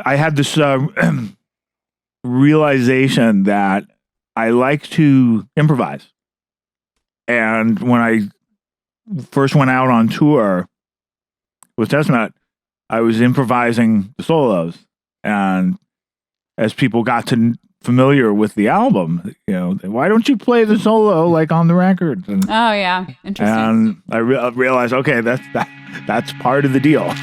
I had this realization that I like to improvise. And when I first went out on tour with Testament, I was improvising the solos. And as people got familiar with the album, why don't you play the solo like on the record? And, oh yeah, interesting. And I realized, okay, that's part of the deal.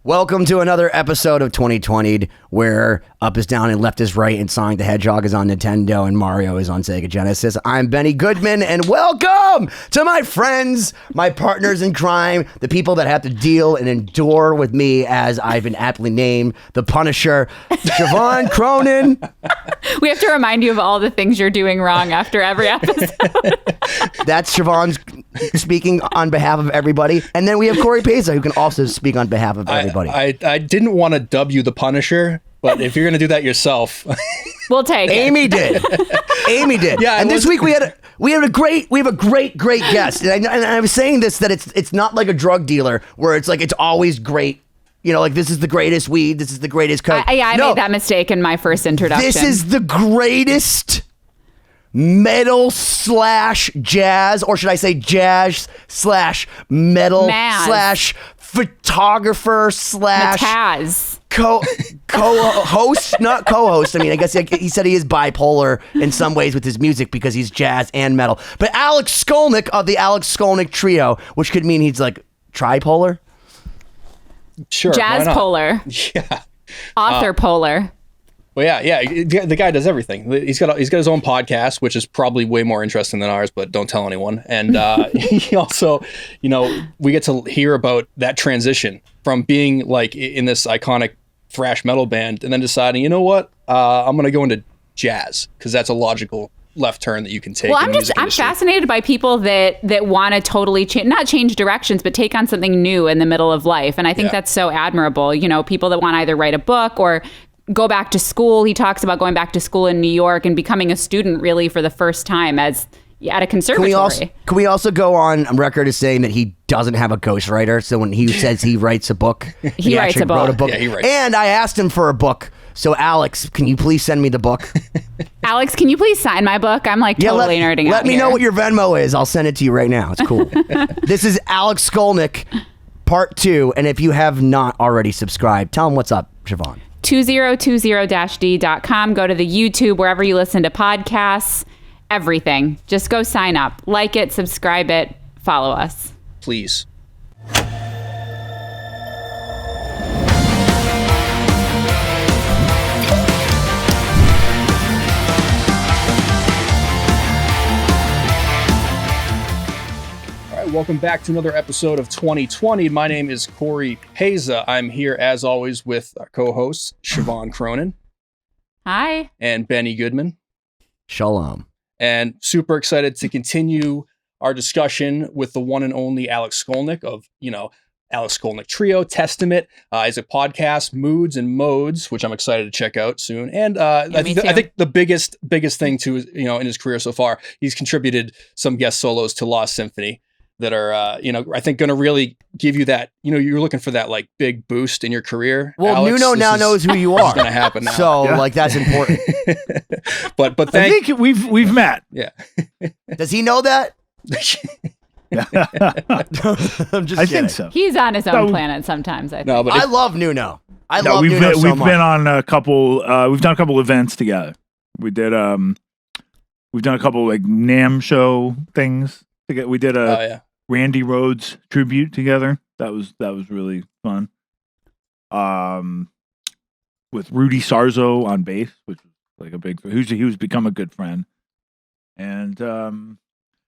Welcome to another episode of 2020, where Up is Down and Left is Right and Sonic the Hedgehog is on Nintendo and Mario is on Sega Genesis. I'm Benny Goodman, and welcome to my friends, my partners in crime, the people that have to deal and endure with me as I've been aptly named, the Punisher, Siobhán Cronin. We have to remind you of all the things you're doing wrong after every episode. That's Siobhán speaking on behalf of everybody. And then we have Cory Pesa, who can also speak on behalf of everybody. I didn't want to dub you the Punisher, but if you're going to do that yourself, we'll take it. Amy did. Yeah, and this week we have a great guest. And I was saying this, that it's not like a drug dealer where it's like it's always great. Like this is the greatest weed, this is the greatest coke. I made that mistake in my first introduction. This is the greatest metal / jazz, or should I say jazz / metal / photographer / Mataz. co-host, not co-host. I mean, I guess he said he is bipolar in some ways with his music because he's jazz and metal. But Alex Skolnick of the Alex Skolnick Trio, which could mean he's like tripolar. Sure, jazz polar. Yeah. Author polar. Well, yeah. The guy does everything. He's got his own podcast, which is probably way more interesting than ours, but don't tell anyone. And he also, we get to hear about that transition from being like in this iconic thrash metal band and then deciding, you know what, I'm going to go into jazz because that's a logical left turn that you can take. Well, I'm fascinated by people that want to totally not change directions, but take on something new in the middle of life. And I think that's so admirable. People that want to either write a book or go back to school. He talks about going back to school in New York and becoming a student really for the first time at a conservatory. Can we also go on record as saying that he doesn't have a ghostwriter? So when he says he writes a book, he writes a book. Yeah, he writes. And I asked him for a book. So Alex, can you please send me the book? Alex, can you please sign my book? I'm like totally nerding out. Let me know what your Venmo is. I'll send it to you right now. It's cool. This is Alex Skolnick, part 2. And if you have not already subscribed, tell him what's up, Siobhán. 2020-d.com. Go to the YouTube, wherever you listen to podcasts, everything. Just go sign up. Like it, subscribe it, follow us. Please. Welcome back to another episode of 2020. My name is Cory Pesa. I'm here, as always, with our co-hosts, Siobhán Cronin. Hi. And Benny Goodman. Shalom. And super excited to continue our discussion with the one and only Alex Skolnick of, Alex Skolnick Trio, Testament. Is a podcast, Moods and Modes, which I'm excited to check out soon. And I think the biggest thing to, in his career so far, he's contributed some guest solos to Lost Symphony that are, I think going to really give you that, you're looking for that like big boost in your career. Well, Alex, Nuno now knows who you are. It's going to happen now. So that's important. but I think we've met. Yeah. Does he know that? I'm just kidding. Think so. He's on his own planet sometimes, I think. No, but I love Nuno. We've been on a couple, we've done a couple events together. We did, we've done a couple like NAMM show things. We did a Randy Rhoads tribute together. That was really fun. With Rudy Sarzo on bass, which was like a big. Who's become a good friend. And I'm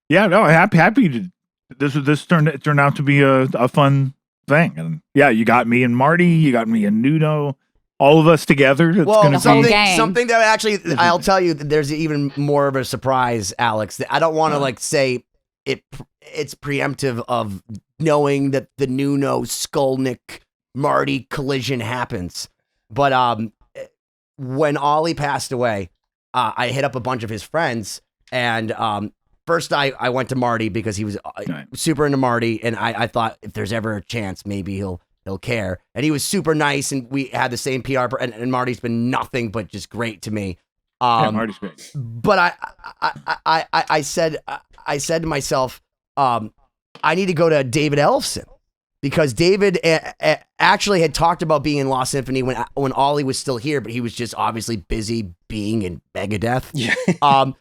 happy to. This turned out to be a fun thing. And you got me and Marty, you got me and Nuno. All of us together. It's something that actually I'll tell you. There's even more of a surprise, Alex. I don't want to say. It's preemptive of knowing that the Nuno Skolnick Marty collision happens. But when Ollie passed away, I hit up a bunch of his friends, and first I went to Marty because he was super into Marty, and I thought if there's ever a chance, maybe he'll he'll care. And he was super nice, and we had the same PR, and Marty's been nothing but just great to me. Marty's great. But I said to myself, I need to go to David Ellefson, because David actually had talked about being in Lost Symphony when Ollie was still here, but he was just obviously busy being in Megadeth. Yeah.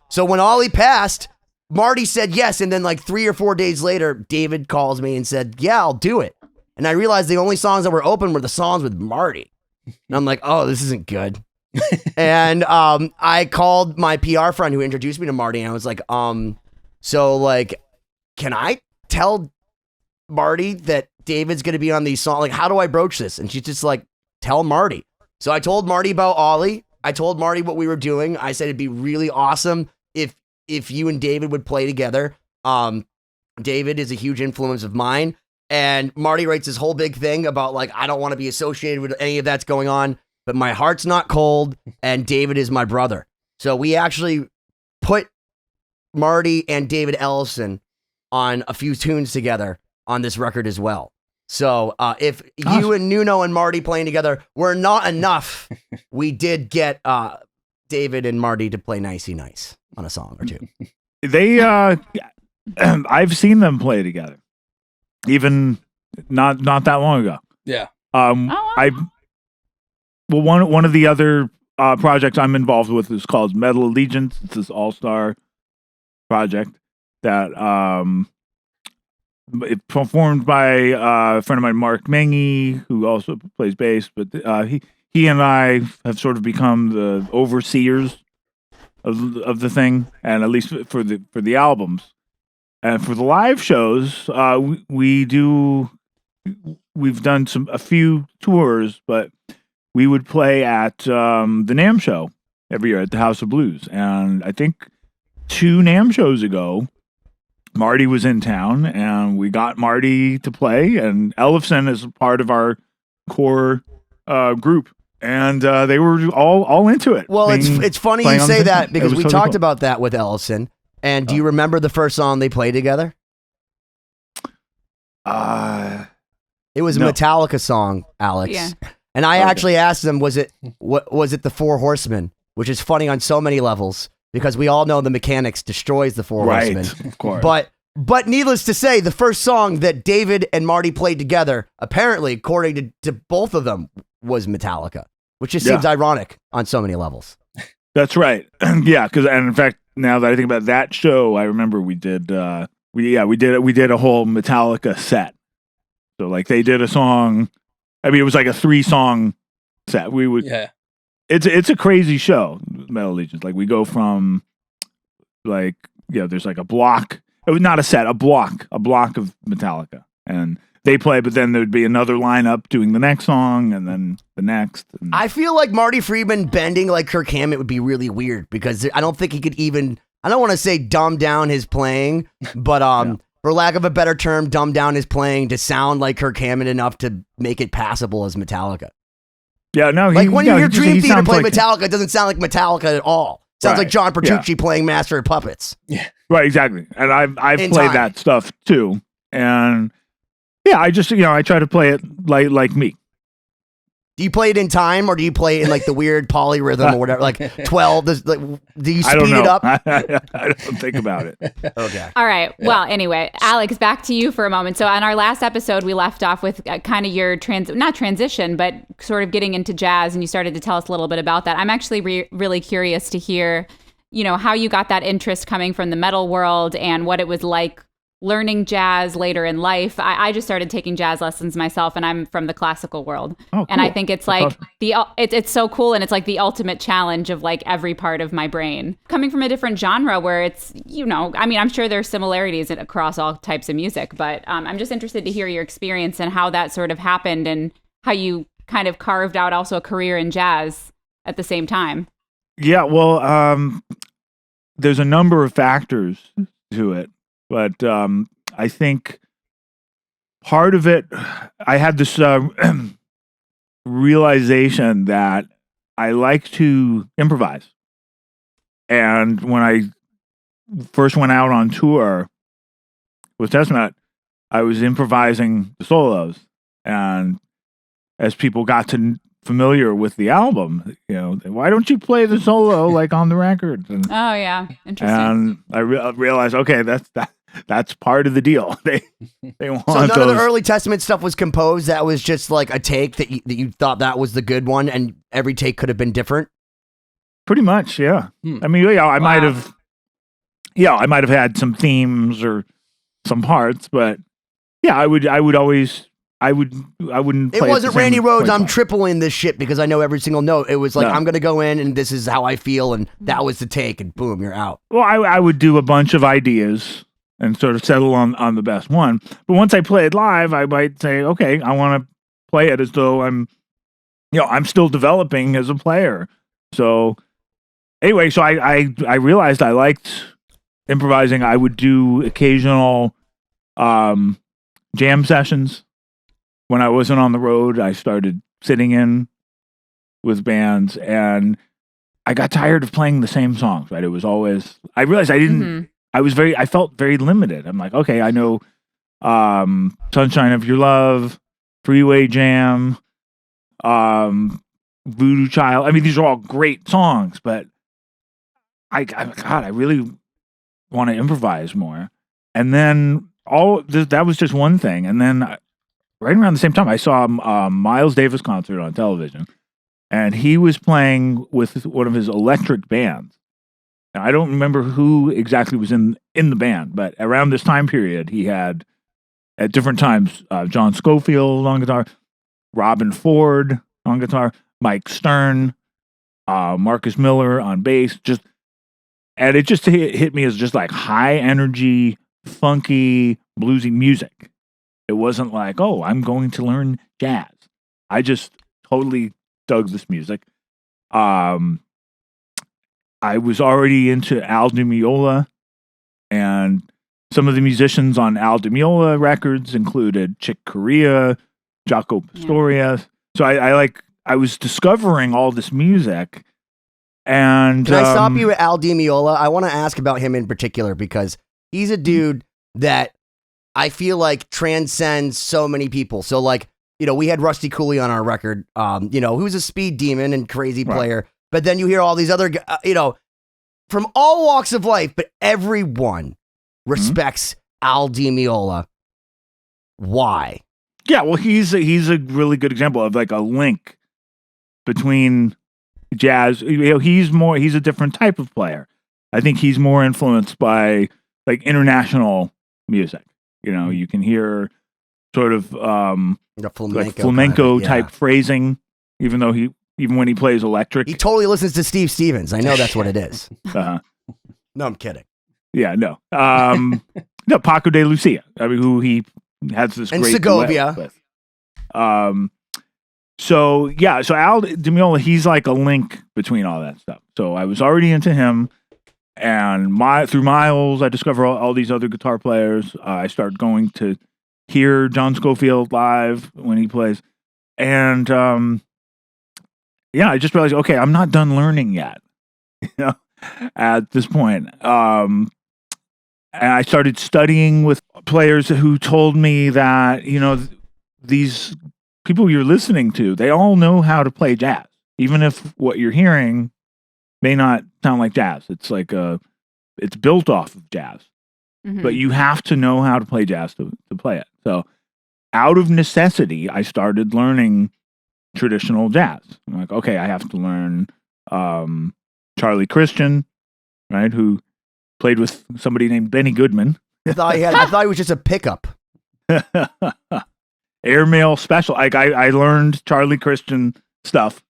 So when Ollie passed, Marty said yes, and then like 3 or 4 days later, David calls me and said, yeah, I'll do it. And I realized the only songs that were open were the songs with Marty. And I'm like, oh, this isn't good. And I called my PR friend who introduced me to Marty, and I was like, so like, can I tell Marty that David's going to be on these songs? Like, how do I broach this? And she's just like, tell Marty. So I told Marty about Ollie. I told Marty what we were doing. I said it'd be really awesome if you and David would play together. David is a huge influence of mine. And Marty writes this whole big thing about like, I don't want to be associated with any of that's going on, but my heart's not cold, and David is my brother. So we actually put Marty and David Ellefson on a few tunes together on this record as well. So if you and Nuno and Marty playing together were not enough, we did get David and Marty to play Nicey Nice on a song or two. They, I've seen them play together, even not that long ago. Yeah. One of the other projects I'm involved with is called Metal Allegiance. It's this all-star project that it performed by a friend of mine, Mark Mengy, who also plays bass. But he and I have sort of become the overseers of the thing, and at least for the albums. And for the live shows, we've done a few tours, but we would play at the NAMM show every year at the House of Blues. And I think 2 NAMM shows ago, Marty was in town, and we got Marty to play, and Ellefson is part of our core group. And they were all into it. Well, it's funny you say that, because we totally talked cool. about that with Ellefson. And do you remember the first song they played together? It was a No. Metallica song, Alex. Yeah. And I actually asked them, was it the Four Horsemen? Which is funny on so many levels, because we all know the Mechanics destroys the Four Horsemen. Of course. But needless to say, the first song that David and Marty played together, apparently, according to both of them, was Metallica, which just seems ironic on so many levels. That's right. Yeah, and in fact, now that I think about that show, I remember we did a whole Metallica set. So like they did a song. I mean, it was like a 3-song set. We would. Yeah. It's a crazy show, Metal Allegiance. Like we go from like there's like a block. It was not a set, a block of Metallica, and they play. But then there'd be another lineup doing the next song, and then the next. And I feel like Marty Friedman bending like Kirk Hammett would be really weird, because I don't think he could even. I don't want to say dumb down his playing, but for lack of a better term, dumb down his playing to sound like Kirk Hammett enough to make it passable as Metallica. Yeah, no. Like when you hear Dream Theater play like, Metallica, it doesn't sound like Metallica at all. Sounds like John Petrucci playing Master of Puppets. Yeah. Right, exactly. And I've In played time. that stuff too. And yeah, I just I try to play it like me. Do you play it in time, or do you play it in like the weird polyrhythm or whatever? Like 12? Do you speed it up? I don't think about it. Okay. All right. Well, anyway, Alex, back to you for a moment. So on our last episode, we left off with kind of your not transition, but sort of getting into jazz, and you started to tell us a little bit about that. I'm actually really curious to hear, how you got that interest coming from the metal world and what it was like learning jazz later in life. I just started taking jazz lessons myself, and I'm from the classical world. Oh, cool. And I think it's like awesome. it's so cool, and it's like the ultimate challenge of like every part of my brain. Coming from a different genre where it's, I'm sure there's similarities across all types of music, but I'm just interested to hear your experience and how that sort of happened, and how you kind of carved out also a career in jazz at the same time. Yeah, well, there's a number of factors to it. But I think part of it, I had this realization that I like to improvise. And when I first went out on tour with Testament, I was improvising the solos. And as people got to familiar with the album, why don't you play the solo like on the record? And, oh yeah, interesting. And I realized, okay, that's part of the deal. They want so none of the early Testament stuff was composed. That was just like a take that you thought that was the good one, and every take could have been different. Pretty much, yeah. I mean, I might have had some themes or some parts, but yeah, I wouldn't play it wasn't Randy Rhoads, I'm point. tripling this shit because I know every single note. It was like, I'm going to go in and this is how I feel, and that was the take, and boom, you're out. Well, I would do a bunch of ideas and sort of settle on the best one. But once I play it live, I might say, okay, I want to play it as though I'm still developing as a player. So anyway, so I realized I liked improvising. I would do occasional jam sessions. When I wasn't on the road, I started sitting in with bands, and I got tired of playing the same songs, right? It was always, I realized I didn't, I felt very limited. I'm like, okay, I know Sunshine of Your Love, Freeway Jam, Voodoo Child. I mean, these are all great songs, but I really want to improvise more. And then that was just one thing. And then right around the same time, I saw Miles Davis concert on television, and he was playing with one of his electric bands. Now, I don't remember who exactly was in the band, but around this time period, he had at different times John Scofield on guitar, Robin Ford on guitar, Mike Stern, Marcus Miller on bass. And it just hit me as just like high energy, funky, bluesy music. It wasn't like, oh, I'm going to learn jazz. I just totally dug this music. I was already into Al Di Meola, and some of the musicians on Al Di Meola records included Chick Corea, Jaco Pastorius. So I was discovering all this music. And can I stop you at Al Di Meola? I want to ask about him in particular because he's a dude that I feel like transcends so many people. So like, we had Rusty Cooley on our record, who's a speed demon and crazy player. But then you hear all these other, from all walks of life, but everyone respects Al Di Meola. Why? Yeah, well, he's a really good example of like a link between jazz. He's a different type of player. I think he's more influenced by like international music. You can hear sort of the flamenco type phrasing, even when he plays electric. He totally listens to Steve Stevens. I know that's what it is. Uh-huh. No, I'm kidding. Yeah, no. No, Paco de Lucia. I mean, who he has this great Segovia with. So Al Di Meola, he's like a link between all that stuff. So I was already into him. And through Miles, I discovered all these other guitar players. I started going to hear John Scofield live when he plays. And I just realized, okay, I'm not done learning yet, at this point. And I started studying with players who told me that, these people you're listening to, they all know how to play jazz, even if what you're hearing may not sound like jazz. It's like it's built off of jazz, but you have to know how to play jazz to play it. So out of necessity, I started learning traditional jazz. I'm like, okay, I have to learn Charlie Christian, right? Who played with somebody named Benny Goodman. I thought he was just a pickup. Airmail Special. Like I learned Charlie Christian stuff.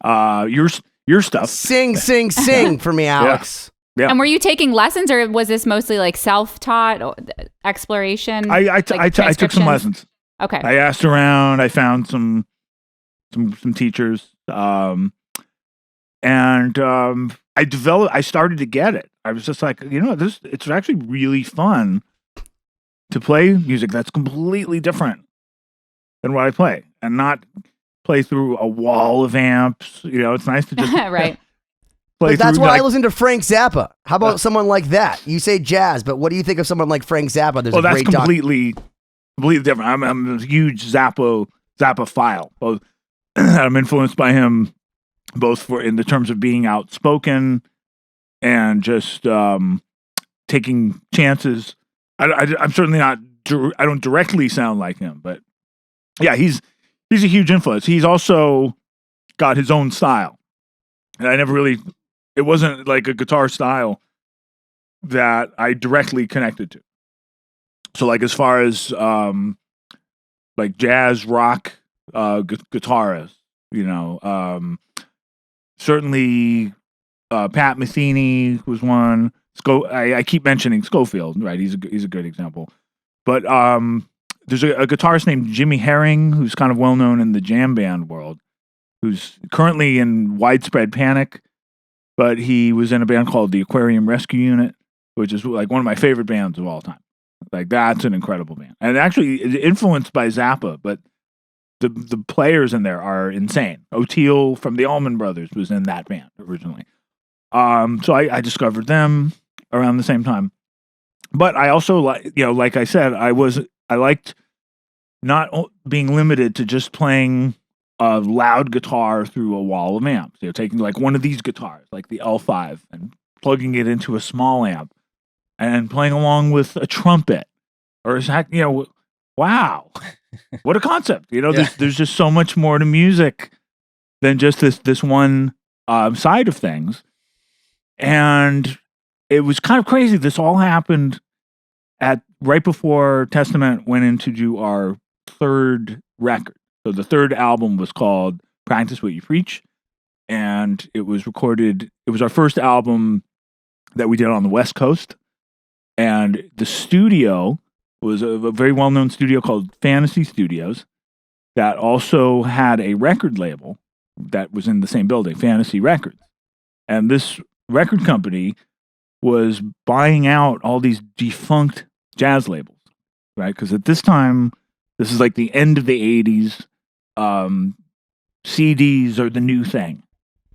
Your stuff. Sing for me, Alex. Yeah. And were you taking lessons, or was this mostly like self-taught exploration? I took some lessons. Okay. I asked around. I found some teachers, and I started to get it. I was just like, it's actually really fun to play music that's completely different than what I play, and not play through a wall of amps. It's nice to just right. But that's why I listen to Frank Zappa. How about someone like that? You say jazz, but what do you think of someone like Frank Zappa? That's completely different. I'm a huge Zappa Zappa file. Both I'm influenced by him, both in the terms of being outspoken and just taking chances. I'm certainly not. I don't directly sound like him, but yeah, he's a huge influence. He's also got his own style, and I never really. It wasn't like a guitar style that I directly connected to. So, like as far as like jazz rock guitarists, certainly Pat Metheny was one. I keep mentioning Schofield, right? He's a good example. But there's a guitarist named Jimmy Herring who's kind of well known in the jam band world, who's currently in Widespread Panic, but he was in a band called the Aquarium Rescue Unit, which is like one of my favorite bands of all time. Like that's an incredible band, and actually influenced by Zappa, but the players in there are insane. O'Teal from the Allman Brothers was in that band originally. So I discovered them around the same time. But I also like I said, I liked not being limited to just playing a loud guitar through a wall of amps. Taking like one of these guitars, like the L5, and plugging it into a small amp and playing along with a trumpet or wow, what a concept. There's just so much more to music than just this one side of things. And it was kind of crazy. This all happened right before Testament went in to do our third record. So the third album was called Practice What You Preach, and it was recorded. It was our first album that we did on the West Coast, and the studio was a very well-known studio called Fantasy Studios that also had a record label that was in the same building, Fantasy Records. And this record company was buying out all these defunct jazz labels, right? Because at this time, this is like the end of the 80s. CDs are the new thing,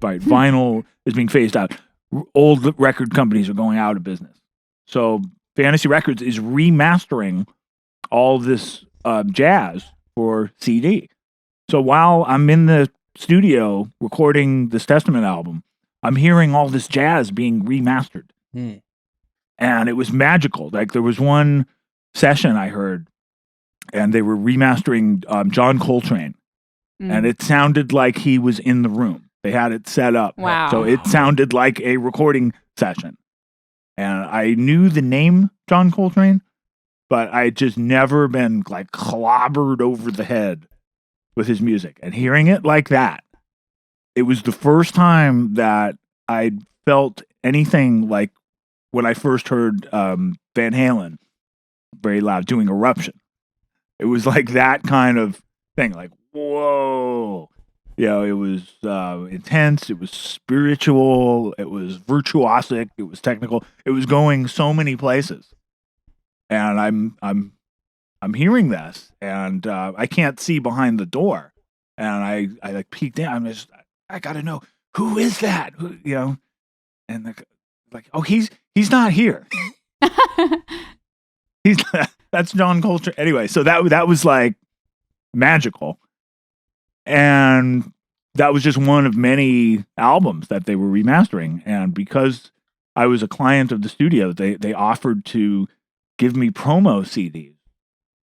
right? Vinyl is being phased out. Old record companies are going out of business. So Fantasy Records is remastering all this jazz for CD. So while I'm in the studio recording this Testament album, I'm hearing all this jazz being remastered. And it was magical. Like there was one session I heard, and they were remastering John Coltrane, and it sounded like he was in the room. They had it set up. Wow. So it sounded like a recording session. And I knew the name John Coltrane, but I had just never been like clobbered over the head with his music. And hearing it like that, it was the first time that I felt anything like when I first heard Van Halen very loud doing Eruption. It was like that kind of thing, like, whoa. It was intense, it was spiritual, it was virtuosic, it was technical, it was going so many places. And I'm hearing this, and I can't see behind the door. And I like peeked in. I gotta know, who is that? And like, oh, he's not here. That's John Coltrane. Anyway, so that was like magical. And that was just one of many albums that they were remastering. And because I was a client of the studio, they offered to give me promo CDs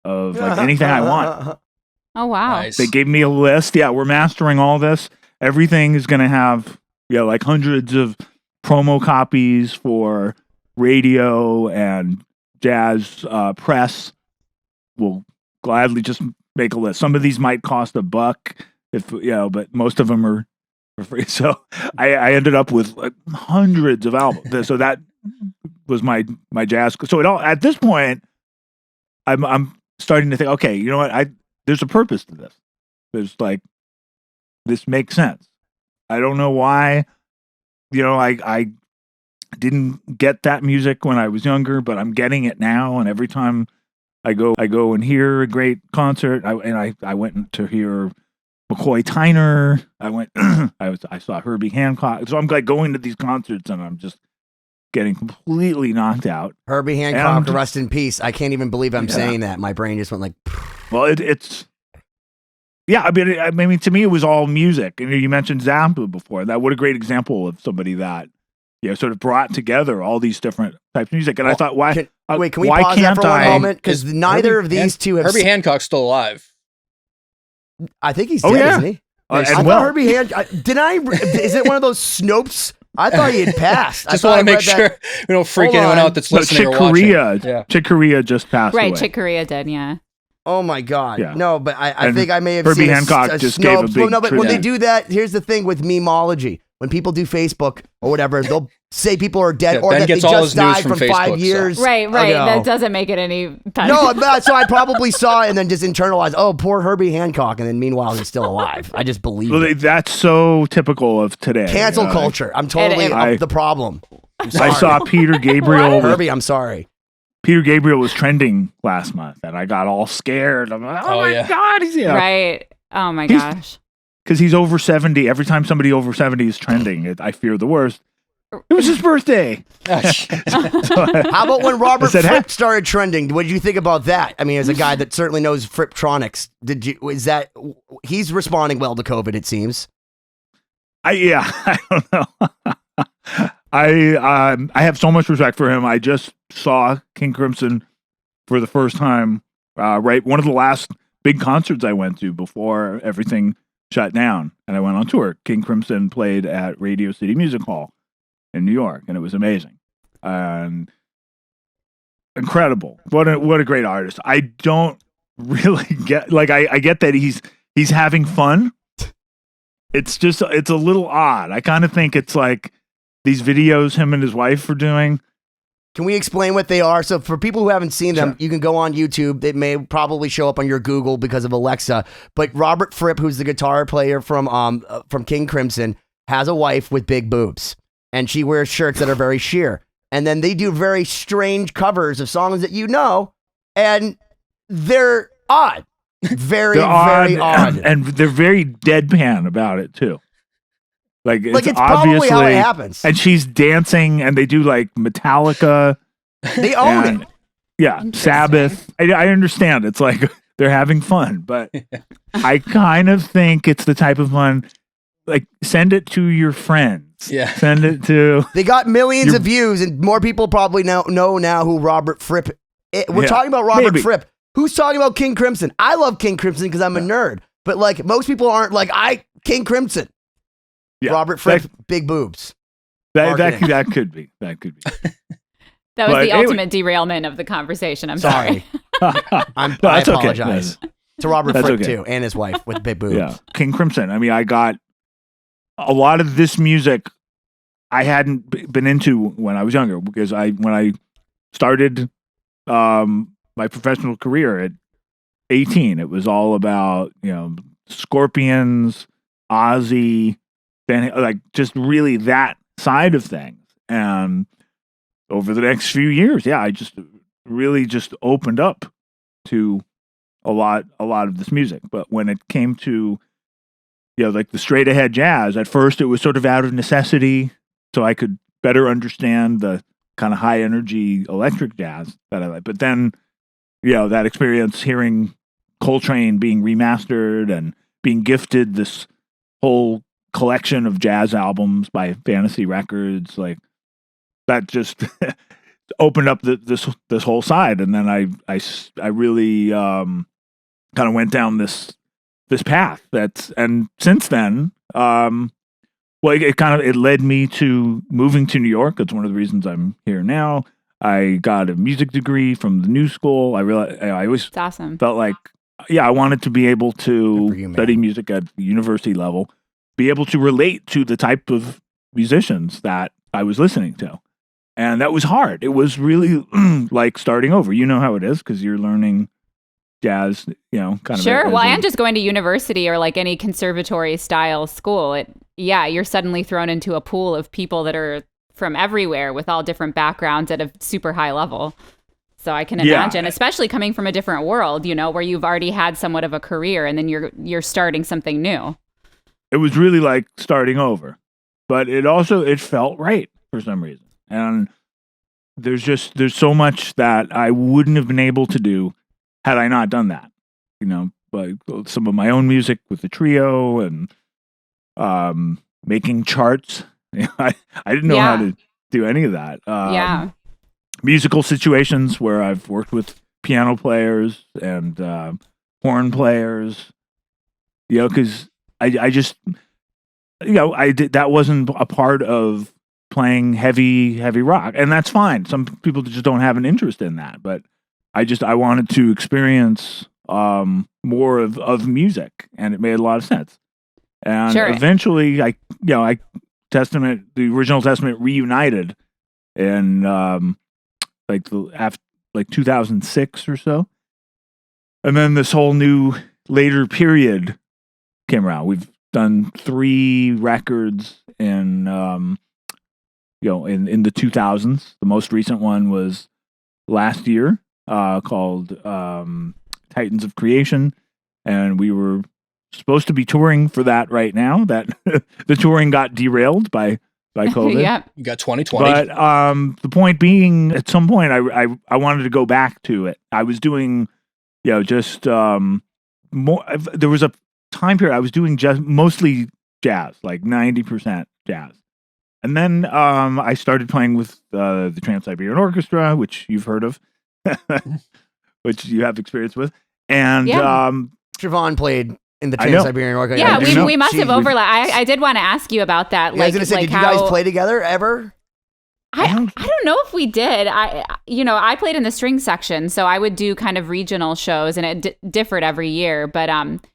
of like anything I want. Oh, wow. Nice. They gave me a list. Yeah, we're mastering all this. Everything is going to have, like hundreds of promo copies for radio and jazz press. We'll gladly just make a list. Some of these might cost $1 but most of them are for free. So I ended up with like hundreds of albums. So that was my jazz. So at this point, I'm starting to think, okay, you know what? There's a purpose to this. There's like, this makes sense. I don't know why, I didn't get that music when I was younger, but I'm getting it now. And every time I go and hear a great concert, I went to hear McCoy Tyner. I saw Herbie Hancock. So I'm like going to these concerts and I'm just getting completely knocked out. Herbie Hancock, rest in peace. I can't even believe I'm saying that. My brain just went like, well, it's Yeah, I mean, to me, it was all music. And you mentioned Zappa before. What a great example of somebody that, sort of brought together all these different types of music. And I thought, why? Can we why pause that can't for one I? moment? Because neither of these two have. Herbie Hancock's still alive. I think he's Oh, dead, yeah. isn't he? And I thought well. Herbie Hancock. Is it one of those Snopes? I thought he had passed. Just want to make sure we don't freak Hold anyone on. out that's No, listening Chick or watching. Corea. Yeah. Chick Corea just passed Right, away. Chick Corea did, yeah. Oh my God! Yeah. No, but I And think I may have Herbie seen Hancock a just gave a Snopes. big No, but when they tribute. do that, here's the thing with memology. When people do Facebook or whatever, they'll say people are dead Yeah, or Ben that they gets all just his news died from from Facebook, 5 so. years. Right. ago. That doesn't make it any better. No, so I probably saw it and then just internalized. Oh, poor Herbie Hancock, and then meanwhile he's still alive. I just believe Well, it. that's so typical of today. Cancel culture. I'm totally the problem. I'm sorry. I saw Peter Gabriel. Herbie. I'm sorry. Peter Gabriel was trending last month, and I got all scared. I'm like, oh my yeah. God, he's Right. Oh my He's- gosh. because he's over 70. Every time somebody over 70 is trending, I fear the worst. It was his birthday. How about when Robert I said, Fripp started trending? What did you think about that? I mean, as a guy that certainly knows Fripptronics, he's responding well to COVID, it seems. I don't know. I have so much respect for him. I just saw King Crimson for the first time. Right, one of the last big concerts I went to before everything shut down, and I went on tour. King Crimson played at Radio City Music Hall in New York, and it was amazing and incredible. What a great artist. I don't really get I get that he's having fun. It's a little odd. I kind of think it's like these videos him and his wife are doing. Can we explain what they are? So for people who haven't seen them, you can go on YouTube. It may probably show up on your Google because of Alexa. But Robert Fripp, who's the guitar player from King Crimson, has a wife with big boobs, and she wears shirts that are very sheer. And then they do very strange covers of songs that you know, and they're odd, very odd, and they're very deadpan about it too. Like it's probably obviously how it happens. And she's dancing, and they do like Metallica. They own it. Yeah, Sabbath. I understand. It's like they're having fun, but I kind of think it's the type of fun. Like, send it to your friends. Yeah. Send it to. They got millions of views, and more people probably know now who Robert Fripp is. We're talking about Robert Fripp. Who's talking about King Crimson? I love King Crimson because I'm a nerd, but like most people aren't like King Crimson. Yeah, Robert Fripp, big boobs. That could be. That could be. That was the ultimate derailment of the conversation. I'm sorry. I apologize to Robert Fripp too, and his wife with big boobs. Yeah, King Crimson. I mean, I got a lot of this music I hadn't been into when I was younger, because when I started my professional career at 18, it was all about Scorpions, Ozzy, like just really that side of things. And over the next few years, I just really just opened up to a lot of this music. But when it came to like the straight ahead jazz, at first it was sort of out of necessity, so I could better understand the kind of high energy electric jazz that I like. But then that experience hearing Coltrane being remastered and being gifted this whole collection of jazz albums by Fantasy Records, like that just opened up this whole side. And then I really kind of went down this path and since then it led me to moving to New York. That's one of the reasons I'm here now. I got a music degree from the New School. I realized I always awesome. Felt like I wanted to be able to study music at the university level, be able to relate to the type of musicians that I was listening to. And that was hard. It was really like starting over. You know how it is because you're learning jazz, kind of. Sure. Well, I am just going to university or like any conservatory style school. You're suddenly thrown into a pool of people that are from everywhere with all different backgrounds at a super high level. So I can imagine, especially coming from a different world, where you've already had somewhat of a career and then you're starting something new. It was really like starting over, but it felt right for some reason. And there's so much that I wouldn't have been able to do had I not done that. like some of my own music with the trio and making charts. I didn't know how to do any of that. Musical situations where I've worked with piano players and horn players, because I just, I did, that wasn't a part of playing heavy rock, and that's fine. Some people just don't have an interest in that, but I wanted to experience more of music, and it made a lot of sense. And eventually, the original Testament reunited in like 2006 or so, and then this whole new later period came around. We've done 3 records in in the 2000s. The most recent one was last year, called Titans of Creation, and we were supposed to be touring for that right now. That the touring got derailed by COVID. Yeah, you got 2020. But the point being, at some point, I wanted to go back to it. I was doing, just more. There was a time period I was doing just mostly jazz, like 90% jazz. And then I started playing with the Trans-Siberian Orchestra, which you've heard of, which you have experience with. And Siobhán played in the Trans-Siberian Orchestra. Yeah, we must have overlapped. I did want to ask you about that. I was going to say, did you guys play together ever? I don't know if we did. I played in the string section, so I would do kind of regional shows, and it differed every year. But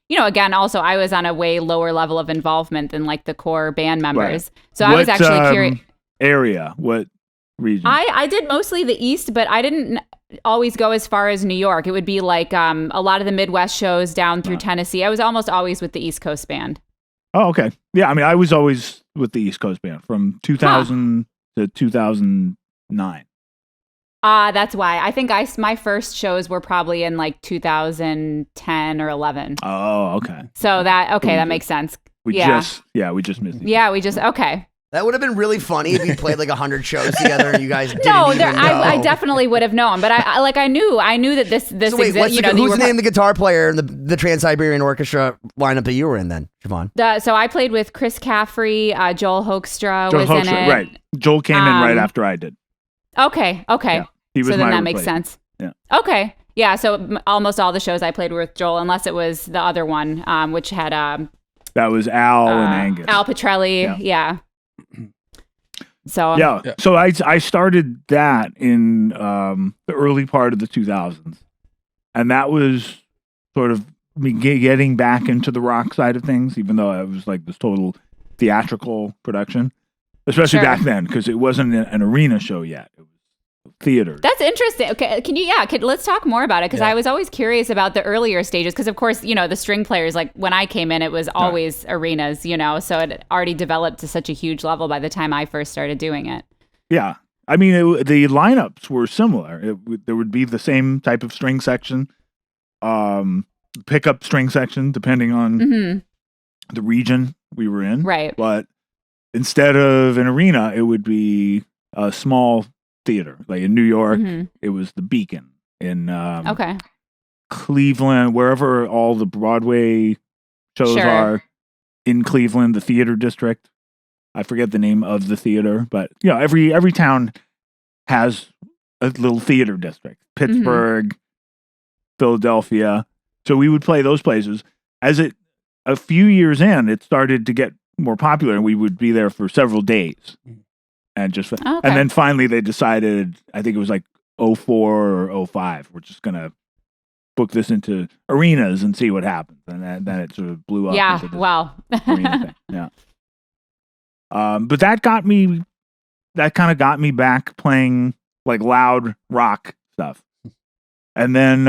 again, also I was on a way lower level of involvement than like the core band members. Right. So I was actually curious. Area? What region? I did mostly the East, but I didn't always go as far as New York. It would be like a lot of the Midwest shows down through Tennessee. I was almost always with the East Coast band. Oh, okay. Yeah, I mean, I was always with the East Coast band from 2000 to 2009. That's why. I think my first shows were probably in like 2010 or 11. Oh, okay. So that makes sense. We just missed it. Yeah, okay. That would have been really funny if you played like 100 shows together and you guys didn't even know. I definitely would have known, but I knew that this so wait, exists. Who's the name of the guitar player in the Trans-Siberian Orchestra lineup that you were in then, Siobhán? So I played with Chris Caffrey, Joel Hoekstra was in it. Right. Joel came in right after I did. Okay. Yeah, he was so then that makes sense. Yeah. Okay. Yeah, so almost all the shows I played were with Joel, unless it was the other one, which had that was Al and Angus. Al Petrelli, yeah. So so I started that in the early part of the 2000s, and that was sort of me getting back into the rock side of things, even though it was like this total theatrical production, especially back then, because it wasn't an arena show yet. It was theater. That's interesting. Okay, let's talk more about it, because I was always curious about the earlier stages, because of course, the string players, like when I came in, it was always arenas, so it already developed to such a huge level by the time I first started doing it. Yeah. I mean, the lineups were similar. There would be the same type of string section, pickup string section, depending on the region we were in. Right. But instead of an arena, it would be a small theater. Like in New York, it was the Beacon. In Cleveland, wherever all the Broadway shows are in Cleveland, the theater district. I forget the name of the theater, but every town has a little theater district. Pittsburgh, Philadelphia. So we would play those places. As a few years in, it started to get more popular, and we would be there for several days. And and then finally they decided, I think it was like 04 or 05, we're just going to book this into arenas and see what happens. And then it sort of blew up. Yeah, wow. Arena thing. Yeah. But that kind of got me back playing like loud rock stuff. And then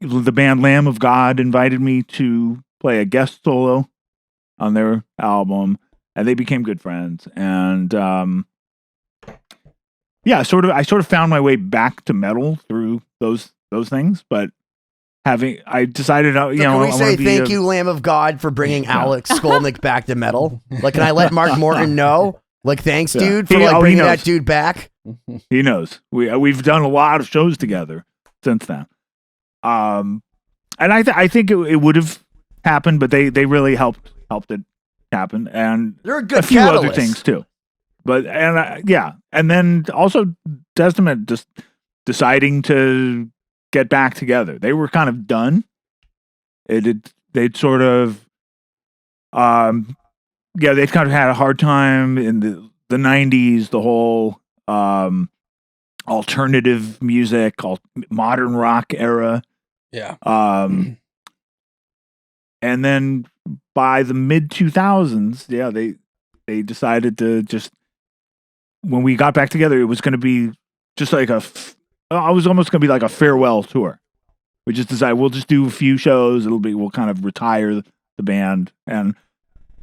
the band Lamb of God invited me to play a guest solo on their album. And they became good friends, and I sort of found my way back to metal through those things. But I decided, can we say thank you, Lamb of God, for bringing Alex Skolnick back to metal? Like, can I let Mark Morton know? Like, thanks, dude, for bringing that dude back. He knows. We've done a lot of shows together since then. And I think it would have happened, but they really helped it happen, and They're a good a few catalyst. other things too. But and then also Testament just deciding to get back together. They were kind of done. They'd sort of they'd kind of had a hard time in the 90s, the whole alternative music, modern rock era. Yeah. And then by the mid 2000s, they decided to just, when we got back together, it was going to be just like I was almost going to be like a farewell tour. We just decided we'll just do a few shows. We'll kind of retire the band. And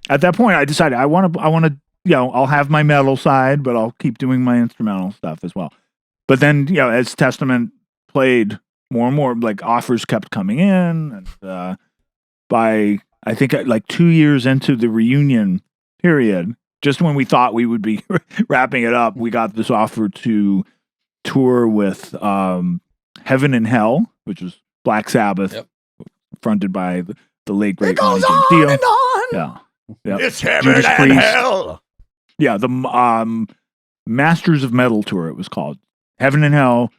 at that point I decided I want to, I'll have my metal side, but I'll keep doing my instrumental stuff as well. But then, as Testament played more and more, like offers kept coming in, and by I think like 2 years into the reunion period, just when we thought we would be wrapping it up, we got this offer to tour with Heaven and Hell, which was Black Sabbath, fronted by the late great It goes Ronnie on Dio. and on. Yeah. It's heaven Judas and Priest. hell. Yeah, the Masters of Metal tour, it was called. Heaven and Hell,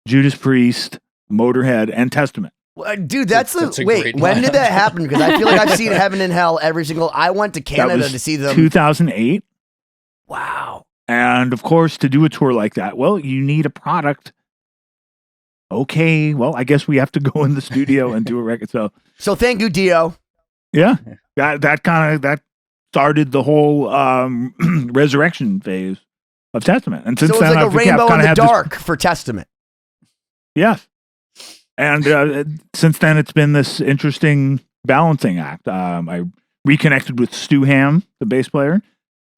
Judas Priest, Motorhead, and Testament. Well, dude, that's a wait. great When lineup. did that happen? Because I feel like I've seen Heaven and Hell every single. I went to That Canada was to see them. 2008. Wow. And of course, to do a tour like that, well, you need a product. Okay, well, I guess we have to go in the studio and do a record. So thank you, Dio. yeah, that started the whole resurrection phase of Testament. And since So it was then, like a I've rainbow kinda in the had this- dark for Testament. Yes. And since then, it's been this interesting balancing act. I reconnected with Stu Ham, the bass player.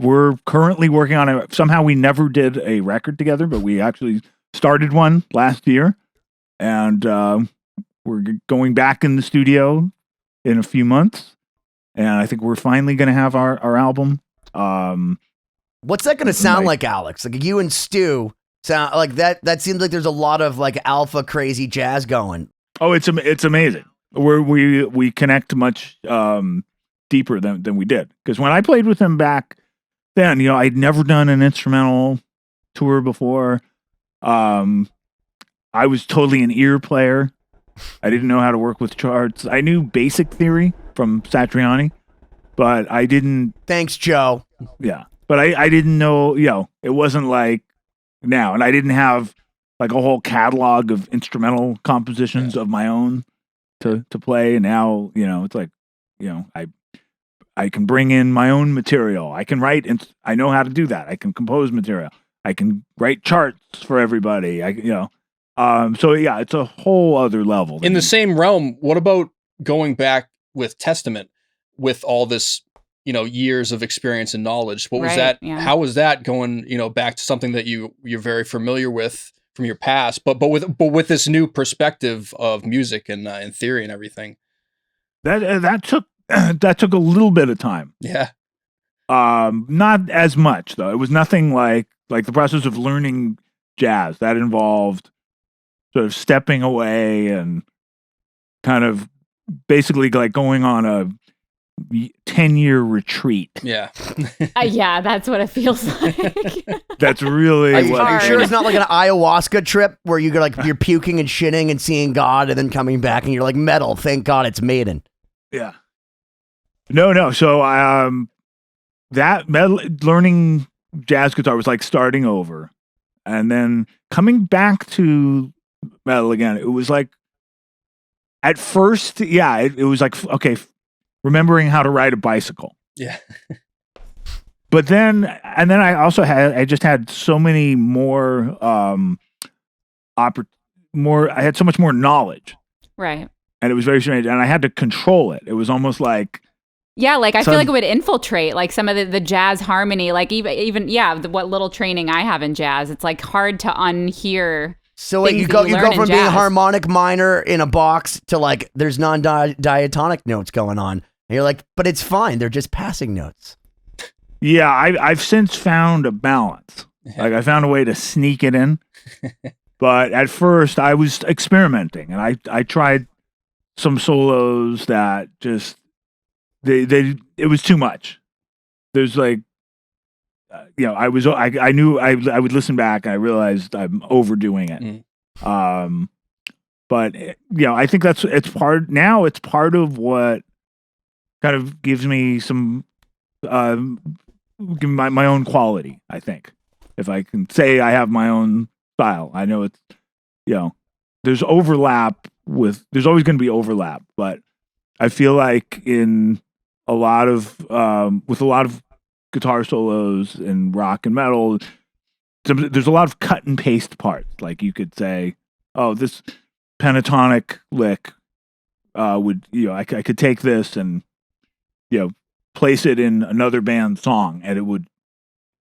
We're currently working on it. Somehow we never did a record together, but we actually started one last year. And we're going back in the studio in a few months. And I think we're finally going to have our album. What's that going to sound Like- like, Alex? Like you and Stu sound like that. That seems like there's a lot of like alpha crazy jazz going. Oh, it's amazing. We connect much deeper than we did. Because when I played with him back then, I'd never done an instrumental tour before. I was totally an ear player. I didn't know how to work with charts. I knew basic theory from Satriani, but I didn't. Thanks, Joe. Yeah, but I didn't know. It wasn't like now, and I didn't have like a whole catalog of instrumental compositions of my own to play. And now, it's like, I can bring in my own material. I can write, and I know how to do that. I can compose material. I can write charts for everybody. So yeah, it's a whole other level. In the same realm, what about going back with Testament with all this, years of experience and knowledge? What was Right, that? yeah. How was that going, back to something that you're very familiar with from your past, but with this new perspective of music and theory and everything? That took a little bit of time. Yeah. Not as much though. It was nothing like the process of learning jazz that involved sort of stepping away and kind of basically like going on a 10-year retreat. Yeah. Yeah, that's what it feels like. That's really Are you hard. sure it's not like an ayahuasca trip where you're puking and shitting and seeing God and then coming back and you're like metal? Thank God it's Maiden. Yeah. No. So that learning jazz guitar was like starting over, and then coming back to metal again. It was like at first, yeah, it was like okay, remembering how to ride a bicycle. Yeah. But then I just had so many more I had so much more knowledge, Right. and it was very strange, and I had to control it. It was almost like. Yeah, like I So- feel like it would infiltrate like some of the jazz harmony, like even what little training I have in jazz. It's like hard to unhear. So like, Things you that go you you learn go in from being a jazz. harmonic minor in a box to like there's non-diatonic notes going on. And you're like, but it's fine. They're just passing notes. Yeah, I've since found a balance. Like I found a way to sneak it in. But at first I was experimenting, and I tried some solos that just it was too much. There's like, I knew I would listen back. I realized I'm overdoing it. But I think it's part of what kind of gives me some my own quality. I think if I can say I have my own style, I know it's there's overlap there's always going to be overlap, but I feel like in a lot of with a lot of guitar solos in rock and metal, there's a lot of cut and paste parts. Like you could say, oh, this pentatonic lick would I could take this and place it in another band's song and it would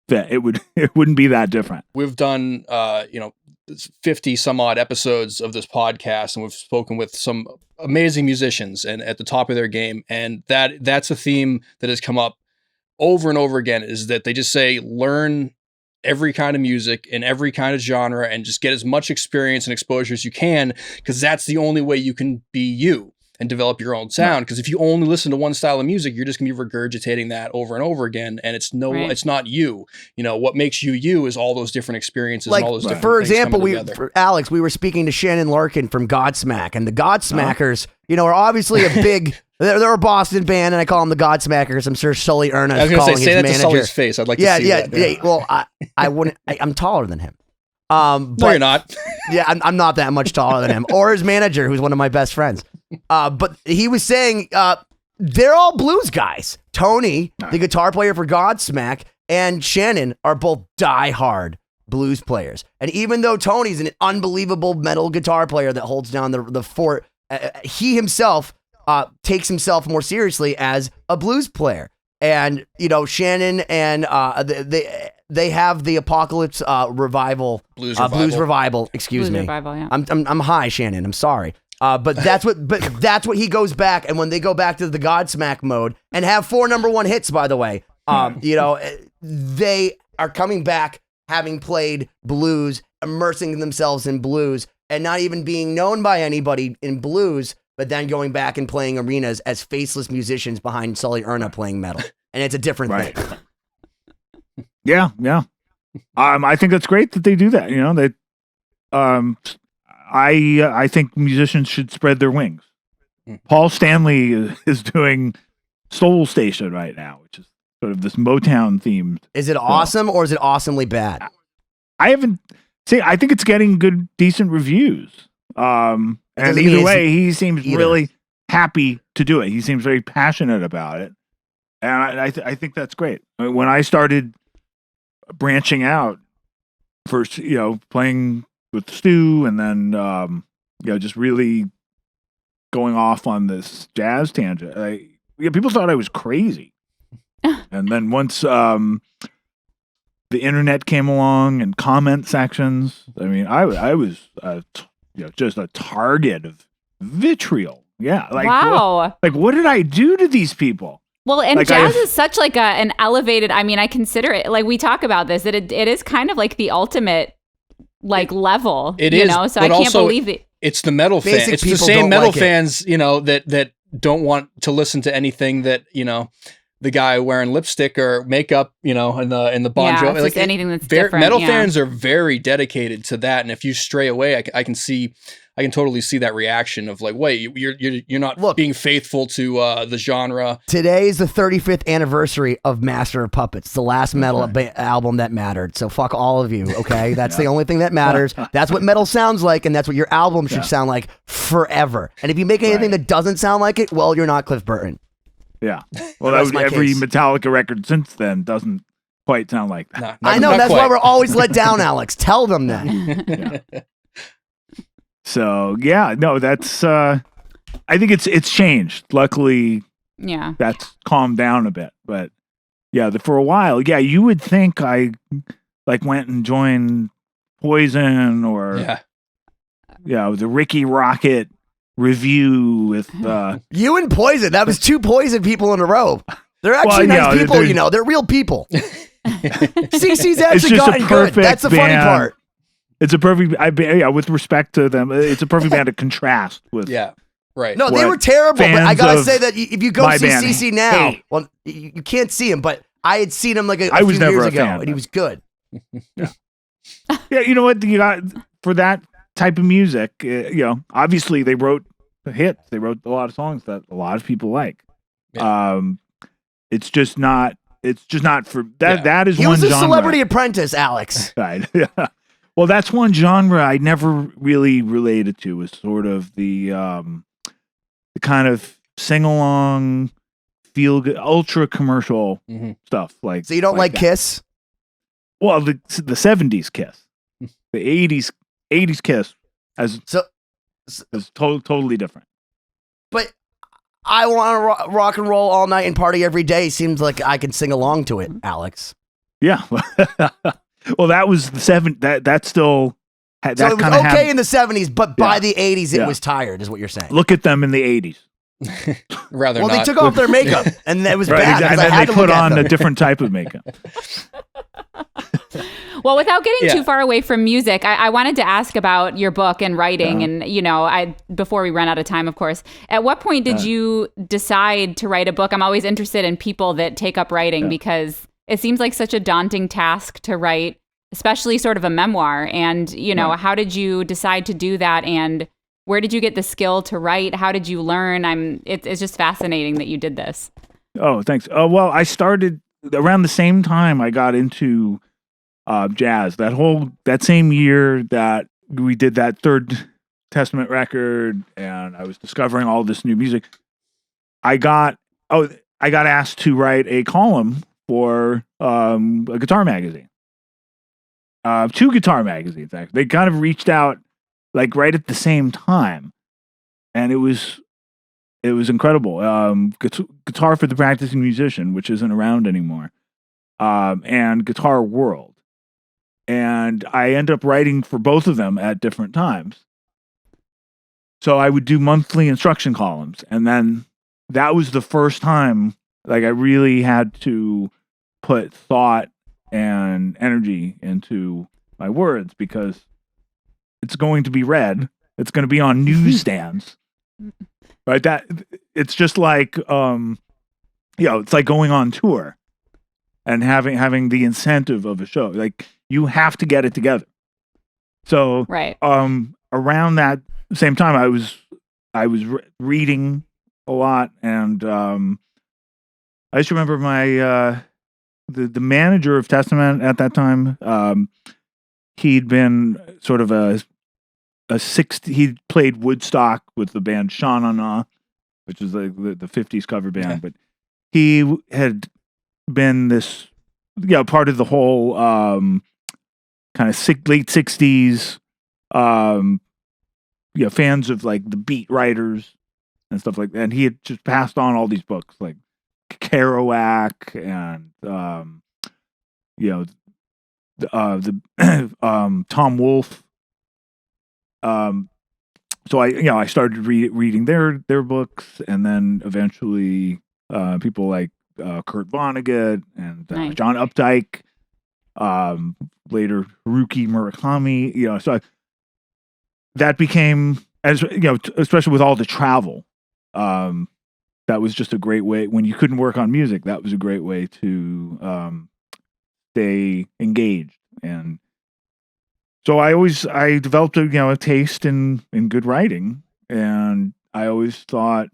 fit. It wouldn't be that different. We've done 50 some odd episodes of this podcast, and we've spoken with some amazing musicians and at the top of their game, and that's a theme that has come up over and over again, is that they just say learn every kind of music in every kind of genre and just get as much experience and exposure as you can, because that's the only way you can be you and develop your own sound. Because if you only listen to one style of music, you're just going to be regurgitating that over and over again, and it's not you. What makes you is all those different experiences and all those different things. For example, Alex, we were speaking to Shannon Larkin from Godsmack, and the Godsmackers, are obviously a big. They're a Boston band, and I call them the Godsmackers. I'm sure Sully Erna is calling his manager. Say that to Sully's face. I'd like to see that. Yeah. Well, I wouldn't. I'm taller than him. No, you're not. Yeah, I'm not that much taller than him, or his manager, who's one of my best friends. But he was saying they're all blues guys. Tony, the guitar player for Godsmack, and Shannon are both diehard blues players. And even though Tony's an unbelievable metal guitar player that holds down the fort, he himself takes himself more seriously as a blues player. And Shannon and they have the Apocalypse Revival Blues Revival. Excuse me. Revival, yeah. I'm high, Shannon. I'm sorry. But that's what he goes back, and when they go back to the Godsmack mode and have 4 #1 hits, by the way, they are coming back having played blues, immersing themselves in blues, and not even being known by anybody in blues, but then going back and playing arenas as faceless musicians behind Sully Erna playing metal, and it's a different thing. Yeah. I think that's great that they do that. I think musicians should spread their wings. Paul Stanley is doing Soul Station right now, which is sort of this Motown themed. Is it awesome or is it awesomely bad? I think it's getting decent reviews. And either way, he seems really happy to do it. He seems very passionate about it. And I think that's great. When I started branching out, first, playing with Stu, and then just really going off on this jazz tangent. People thought I was crazy, and then once the internet came along and comment sections, I was just a target of vitriol. Yeah, wow. What did I do to these people? Well, and jazz is such an elevated. I consider it, we talk about this, that it is kind of like the ultimate level. It is, so I can't believe it. It's the metal fans. It's the same metal fans, that don't want to listen to anything that the guy wearing lipstick or makeup, in the Bon Jovi. Just anything that's different. Metal fans are very dedicated to that, and if you stray away, I can totally see that reaction of wait, you're not being faithful to the genre. Today is the 35th anniversary of Master of Puppets, the last metal album that mattered. So fuck all of you, okay? That's the only thing that matters. That's what metal sounds like, and that's what your album should sound like forever. And if you make anything that doesn't sound like it, well, you're not Cliff Burton. Yeah. Well, every Metallica record since then doesn't quite sound like that. I know, that's why we're always let down, Alex. Tell them that. Yeah. So that's I think it's changed. Luckily, that's calmed down a bit. But for a while, you would think I went and joined Poison or the Ricky Rocket review with you and Poison. That was 2 Poison people in a row. They're actually nice people, they're real people. CC's actually gotten good. That's the funny part. It's a perfect, with respect to them, it's a perfect band to contrast with Right. No, they what were terrible. But I fans gotta of say that if you go my see band CC now, hate. well, you can't see him, but I had seen him like a I was few never years a ago, fan, and he was good. Yeah, you know what? You got for that type of music. Obviously they wrote hits. They wrote a lot of songs that a lot of people like. Yeah. It's just not. It's just not for that. Yeah. That is He one was a genre. Celebrity Apprentice, Alex. Right. Yeah. Well, that's one genre I never really related to. Was sort of the kind of sing along, feel good, ultra commercial stuff like. So you don't like that. Kiss? Well, the 70s Kiss, the 80s Kiss is totally different. But I want to rock and roll all night and party every day. Seems like I can sing along to it, Alex. Yeah. Well, that was the That still. That So it was kinda okay in the 70s, but by the 80s, it Yeah. was tired, is what you're saying. Look at them in the 80s. Rather Well, not. they took off their makeup, and it was Right, bad. 'cause exactly. I And had then to they put look at on them. a different type of makeup. Well, without getting Yeah. too far away from music, I wanted to ask about your book and writing. And, before we run out of time, of course, at what point did you decide to write a book? I'm always interested in people that take up writing because it seems like such a daunting task to write, especially sort of a memoir. And, how did you decide to do that? And where did you get the skill to write? How did you learn? It's just fascinating that you did this. Oh, thanks. Well, I started around the same time I got into jazz. That same year that we did that Third Testament record, and I was discovering all this new music. I got asked to write a column for a guitar magazine. 2 guitar magazines, actually. They kind of reached out like right at the same time, and it was incredible. Guitar for the Practicing Musician, which isn't around anymore, and Guitar World. And I ended up writing for both of them at different times. So I would do monthly instruction columns, and then that was the first time like I really had to put thought and energy into my words because it's going to be read. It's going to be on newsstands. Right? That it's just like it's like going on tour and having the incentive of a show. Like you have to get it together. So right. Around that same time I was reading a lot, and I just remember my the manager of Testament at that time, he'd been sort of he played Woodstock with the band Sha-Na-Na, which is like the 50s cover band, but he had been this part of the whole kind of late 60s fans of like the beat writers and stuff like that. And he had just passed on all these books like Kerouac and Tom Wolfe. So I started reading their books, and then eventually people like Kurt Vonnegut and Nice. John Updike, later Haruki Murakami. So that became, as especially with all the travel, that was just a great way. When you couldn't work on music, that was a great way to stay engaged. And so I developed a taste in good writing, and I always thought,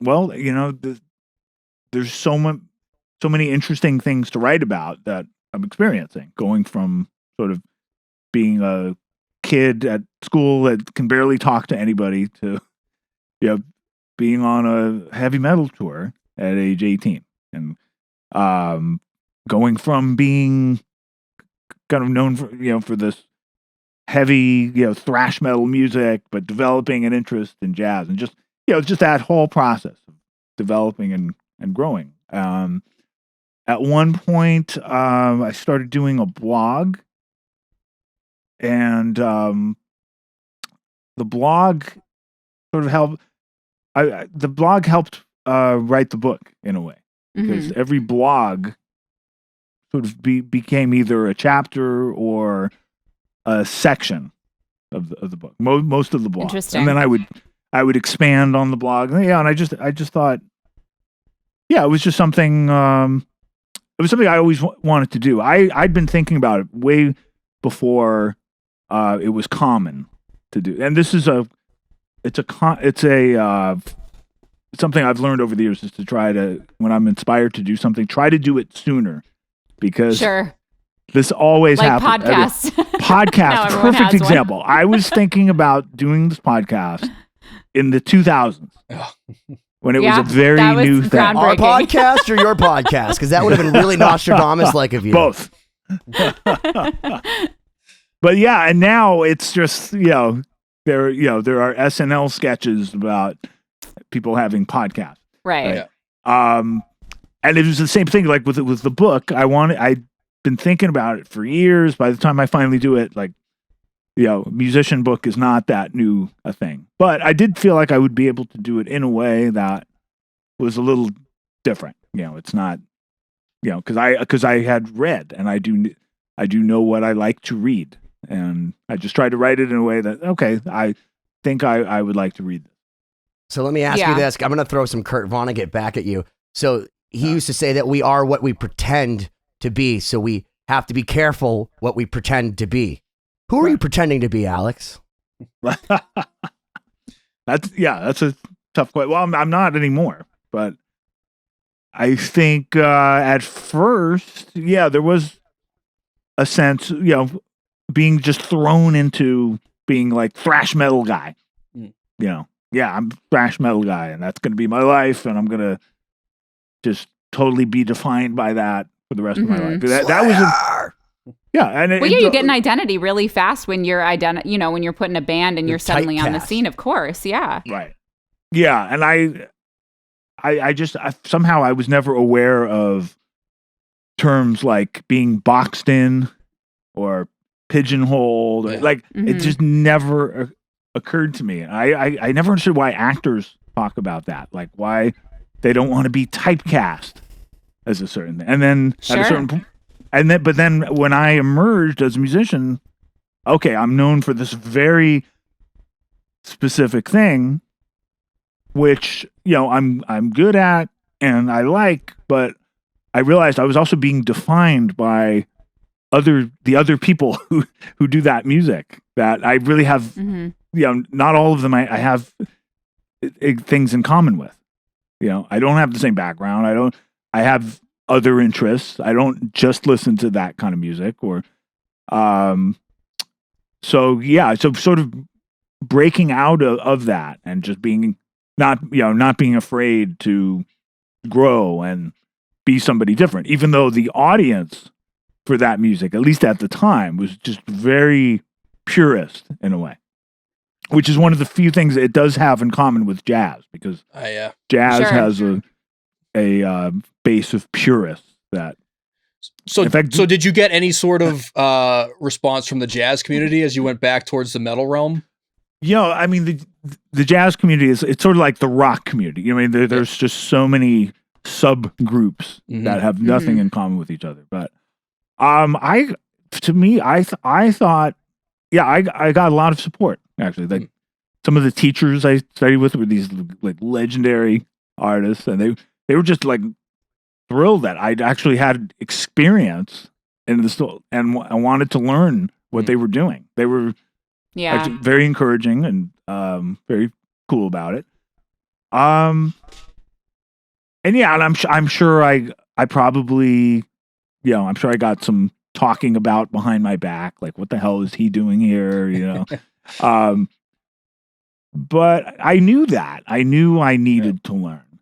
well, there's so many interesting things to write about that I'm experiencing, going from sort of being a kid at school that can barely talk to anybody to being on a heavy metal tour at age 18, and going from being kind of known for this heavy thrash metal music, but developing an interest in jazz, and just that whole process of developing and growing. At one point, I started doing a blog, and the blog sort of helped. The blog helped write the book in a way, because every blog sort of became either a chapter or a section of the book. Most of the blog, Interesting. and then I would I would expand on the blog. Yeah, and I just thought, yeah, it was just something. It was something I always wanted to do. I'd been thinking about it way before it was common to do. And this is something I've learned over the years is to try to, when I'm inspired to do something, try to do it sooner, because this always like happens. podcasts. Podcast, perfect example. I was thinking about doing this podcast in the 2000s when it was a very new thing. Our podcast or your podcast? Because that would have been really Nostradamus-like of you. Both. But yeah, and now it's just, there are SNL sketches about people having podcasts. Right. And it was the same thing like with the book. I'd been thinking about it for years. By the time I finally do it, like, musician book is not that new a thing. But I did feel like I would be able to do it in a way that was a little different. It's not, because I had read, and I do know what I like to read, and I just tried to write it in a way that, okay, I think I would like to read this. So let me ask you this. I'm going to throw some Kurt Vonnegut back at you. So he used to say that we are what we pretend to be, so we have to be careful what we pretend to be. Who are you pretending to be, Alex? That's a tough question. Well, I'm not anymore, but I think at first, there was a sense, being just thrown into being like thrash metal guy. I'm thrash metal guy, and that's going to be my life, and I'm going to just totally be defined by that for the rest of my life. That was you get an identity really fast when you're when you're put in a band and you're suddenly on the scene, of course. Yeah. Right. Yeah. And I somehow I was never aware of terms like being boxed in or pigeonholed. It just never occurred to me. I never understood why actors talk about that. Like why they don't want to be typecast as a certain thing. And then at a certain point, but then when I emerged as a musician, okay, I'm known for this very specific thing, which, I'm good at and I like, but I realized I was also being defined by the other people who do that music, that I really have, not all of them I have things in common with. I don't have the same background. I have other interests. I don't just listen to that kind of music so sort of breaking out of that and just being not being afraid to grow and be somebody different, even though the audience for that music, at least at the time, was just very purist in a way, which is one of the few things it does have in common with jazz, because jazz has a base of purists that. So did you get any sort of response from the jazz community as you went back towards the metal realm? I mean, the jazz community it's sort of like the rock community. There's just so many subgroups that have nothing in common with each other. But I thought, I got a lot of support actually. Like some of the teachers I studied with were these like legendary artists, and they were just like thrilled that I'd actually had experience in this, and I wanted to learn what they were doing. They were actually very encouraging and very cool about it. And I'm sure I probably, I'm sure I got some talking about behind my back, like what the hell is he doing here, but I knew that I needed to learn,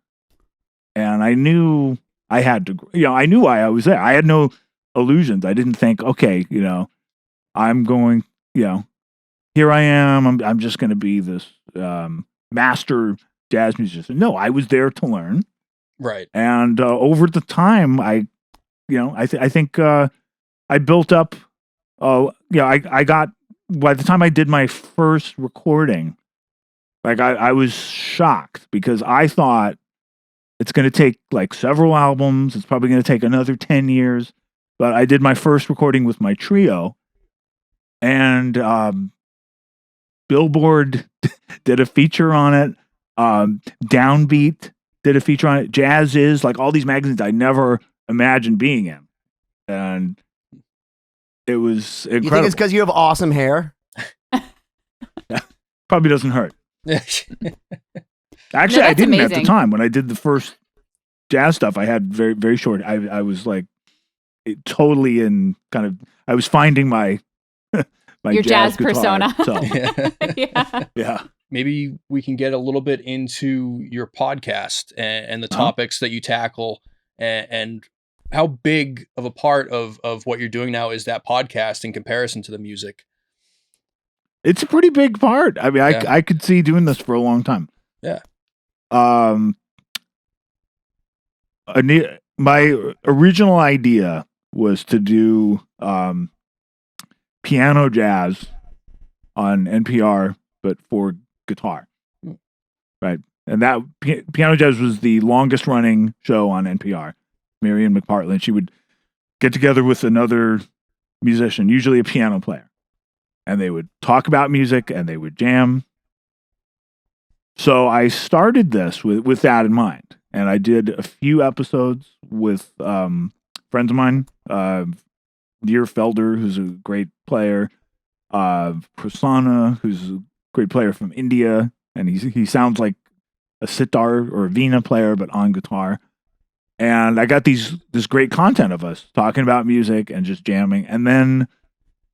and I knew I had to, I knew why I was there. I had no illusions. I didn't think, okay, I'm going, here I am. I'm just going to be this master jazz musician. No, I was there to learn. Right. And over the time, I think I built up. I got, by the time I did my first recording, like I was shocked, because I thought it's going to take like several albums. It's probably going to take another 10 years. But I did my first recording with my trio, and Billboard did a feature on it. Downbeat did a feature on it. Jazz Is, like all these magazines I never imagined being in. And it was incredible. You think it's because you have awesome hair? Probably doesn't hurt. Actually, No, I didn't at amazing. the time. When I did the first jazz stuff, I had very, very short. I was like totally in kind of, I was finding my Your jazz guitar persona. self. Yeah. Yeah. Maybe we can get a little bit into your podcast and the topics that you tackle and how big of a part of what you're doing now is that podcast in comparison to the music. It's a pretty big part. I mean, I could see doing this for a long time. Yeah. My original idea was to do piano jazz on NPR, but for guitar. Right. And that piano jazz was the longest running show on NPR. Marian McPartland, she would get together with another musician, usually a piano player, and they would talk about music and they would jam. So I started this with that in mind, and I did a few episodes with friends of mine, Nir Felder, who's a great player, Prasanna, who's a great player from India, and he sounds like a sitar or a veena player, but on guitar. And I got this great content of us talking about music and just jamming, and then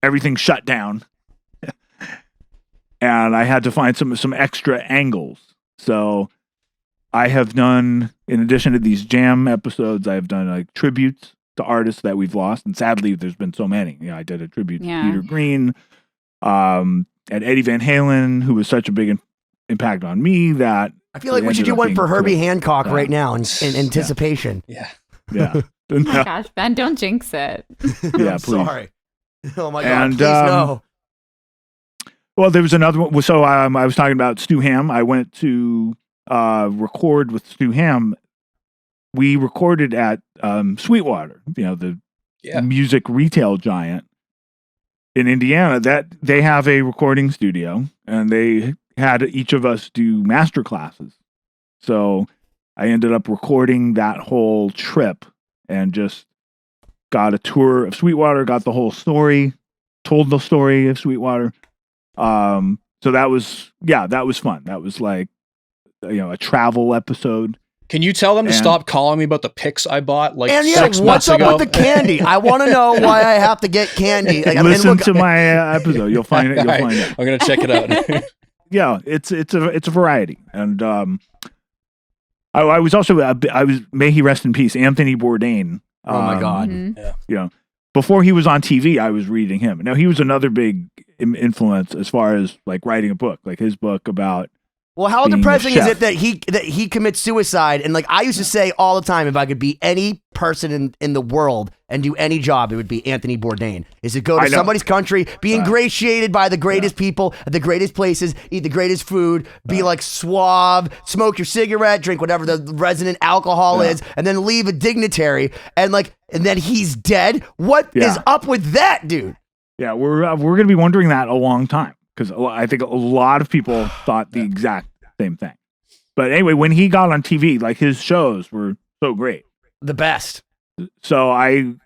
everything shut down. And I had to find some extra angles. So I have done, in addition to these jam episodes, I've done like tributes to artists that we've lost. And sadly, there's been so many. You know, I did a tribute to Peter Green, and Eddie Van Halen, who was such a big impact on me that I feel like we should do one for Herbie Hancock right now in anticipation. Yeah. Yeah. Oh my gosh, Ben, don't jinx it. Yeah, I'm please. sorry. Oh my God, And, please no. Well, there was another one. So I was talking about Stu Ham. I went to record with Stu Ham. We recorded at Sweetwater, you know, the music retail giant in Indiana. That they have a recording studio, and they had each of us do master classes. So I ended up recording that whole trip and just got a tour of Sweetwater, got the whole story, told the story of Sweetwater. So that was fun. That was like, you know, a travel episode. Can you tell them to stop calling me about the picks I bought like and 6 months what's ago? up with the candy? I want to know why I have to get candy. Like, Listen to my episode. You'll find it. You'll find it. I'm gonna check it out. Yeah, it's a variety. And I was also may he rest in peace, Anthony Bourdain. Oh my God. Mhm. You know, before he was on TV, I was reading him. Now he was another big influence as far as like writing a book, like his book about. Well, how being a depressing is chef. it that he commits suicide? And like I used to say all the time, if I could be any person in the world and do any job, it would be Anthony Bourdain. Is to go to somebody's country, be ingratiated by the greatest people, at the greatest places, eat the greatest food, be like suave, smoke your cigarette, drink whatever the resident alcohol is, and then leave a dignitary. And then he's dead. What is up with that, dude? Yeah, we're gonna be wondering that a long time. Because I think a lot of people thought the exact same thing. But anyway, when he got on TV, like his shows were so great, The best. so I mean,